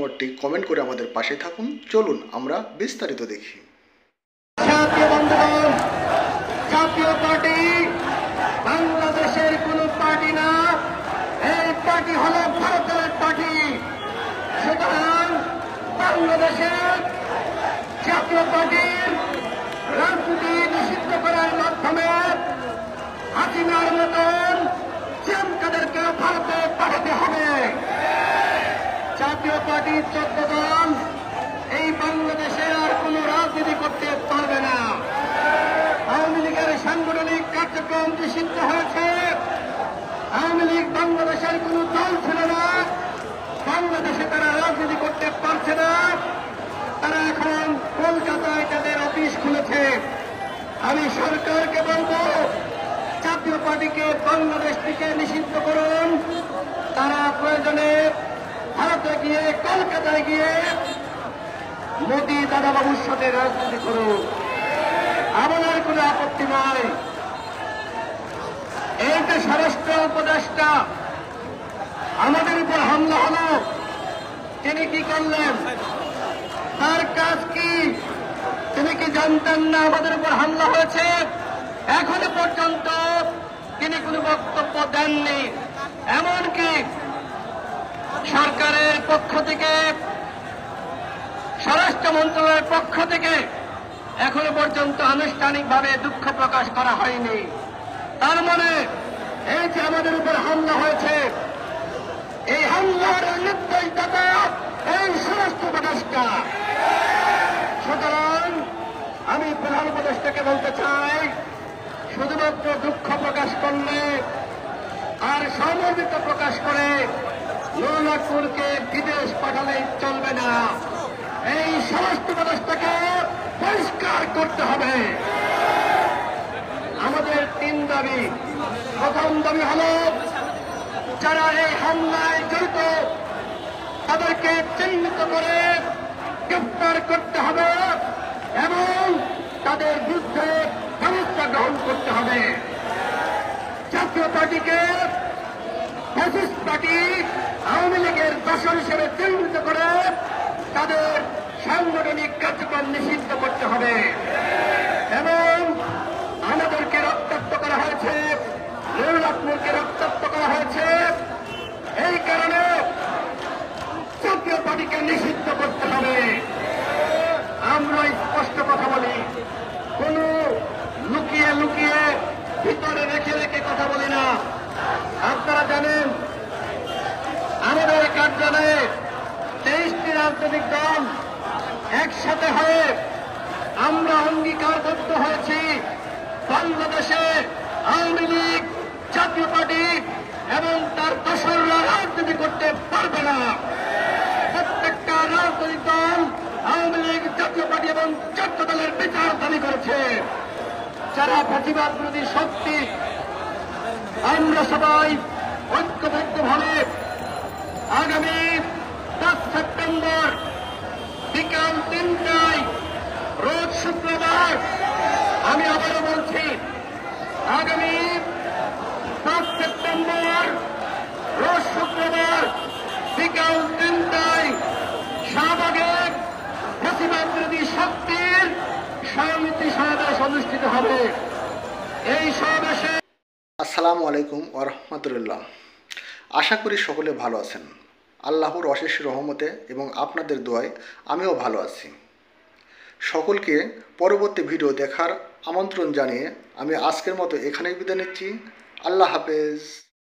মতামতটি comment করে আমাদের পাশে থাকুন। চলুন আমরা বিস্তারিত দেখি। জাতীয় পার্টি বাংলাদেশের কোন পার্টি না, এই পার্টি হলো ভারতের পার্টি। সুতরাং বাংলাদেশের জাতীয় পার্টির রাজনীতি নিষিদ্ধ করার মাধ্যমে হাসিনার মতন চেমকাদেরকে ভারতে পাঠাতে হবে। জাতীয় পার্টির 14 দল এই বাংলাদেশে আর কোন রাজনীতি করতে পারবে না। আওয়ামী লীগের সাংগঠনিক কার্যক্রম নিষিদ্ধ হয়েছে। আওয়ামী লীগ বাংলাদেশের কোন দল ছিল না, বাংলাদেশে তারা রাজনীতি করতে পারছে না। তারা এখন কলকাতায় তাদের অফিস খুলেছে। আমি সরকারকে বলবো, জাতীয় পার্টিকে বাংলাদেশ থেকে নিষিদ্ধ করুন। তারা প্রয়োজনে ভারতে গিয়ে, কলকাতায় গিয়ে মোদী দাদাবাবুর সাথে রাজনীতি করুন, আমাদের কোনো আপত্তি নয়। এই যে স্বরাষ্ট্র উপদেষ্টা আমাদের উপর হামলা হলো, তিনি কি করলেন? তার কাজ কি? তিনি কি জানতেন না আমাদের উপর হামলা হয়েছে? এখনো পর্যন্ত তিনি কোনো বক্তব্য দেননি। এমনকি সরকারের পক্ষ থেকে, স্বরাষ্ট্র মন্ত্রণালয়ের পক্ষ থেকে এখনো পর্যন্ত আনুষ্ঠানিকভাবে দুঃখ প্রকাশ করা হয়নি। তার মানে এই যে আমাদের উপর হামলা হয়েছে, এই হামলার নির্দেশদাতা এই স্বরাষ্ট্র উপদেষ্টা। সুতরাং আমি প্রধান উপদেষ্টাকে বলতে চাই, শুধুমাত্র দুঃখ প্রকাশ করলে আর সমবেদনা প্রকাশ করে নুরুল্লাহপুরকে বিদেশ পাঠালেই চলবে না। এই স্বরাষ্ট্র উপদেষ্টাকে পরিষ্কার করতে হবে। আমাদের 3 দাবি। প্রথম দাবি হল, যারা এই হামলায় জড়িত তাদেরকে চিহ্নিত করে গ্রেফতার করতে হবে এবং তাদের বিরুদ্ধে ব্যবস্থা গ্রহণ করতে হবে। জাতীয় পার্টিকে ফ্যাসিস্ট পার্টি আওয়ামী লীগের দোষর হিসেবে চিহ্নিত করে তাদের সাংগঠনিক কার্যক্রম নিষিদ্ধ করতে হবে এবং আমাদেরকে রক্তাক্ত করা হয়েছে, নুরুল্লাহপুরকে রক্তাক্ত করা হয়েছে। এই কারণে জাতীয় পার্টিকে নিষিদ্ধ করতে হবে। আমরা স্পষ্ট কথা বলি, কোন লুকিয়ে লুকিয়ে ভিতরে রেখে রেখে কথা বলি না। আপনারা জানেন আমাদের কার্যালয়ে 23টি রাজনৈতিক দল একসাথে হয়ে আমরা অঙ্গীকারবদ্ধ হয়েছি, বাংলাদেশে আওয়ামী লীগ, জাতীয় পার্টি এবং তার দোসররা রাজনীতি করতে পারবে না। প্রত্যেকটা রাজনৈতিক দল আওয়ামী লীগ, জাতীয় পার্টি এবং 14 দলের বিচার দাবি করেছে। যারা ফ্যাসিবাদ বিরোধী শক্তি, আমরা সবাই ঐক্যবদ্ধভাবে আগামী 10 সেপ্টেম্বর বিকাল 3টায়, রোজ শুক্রবার, আমি আবারও বলছি, আগামী 10 সেপ্টেম্বর রোজ শুক্রবার বিকাল 3টায় শাহবাগে ফ্যাসিবাদ বিরোধী শক্তির সমিতি সমাবেশ অনুষ্ঠিত হবে। এই সমাবেশে আসসালামু আলাইকুম ওয়া রাহমাতুল্লাহ। আশা করি সকলে ভালো আছেন। আল্লাহর অশেষ রহমতে এবং আপনাদের দোয়ায় আমিও ভালো আছি। সকলকে পরবর্তী ভিডিও দেখার আমন্ত্রণ জানিয়ে আমি আজকের মতো এখানেই বিদায় নিচ্ছি। আল্লাহ হাফেজ।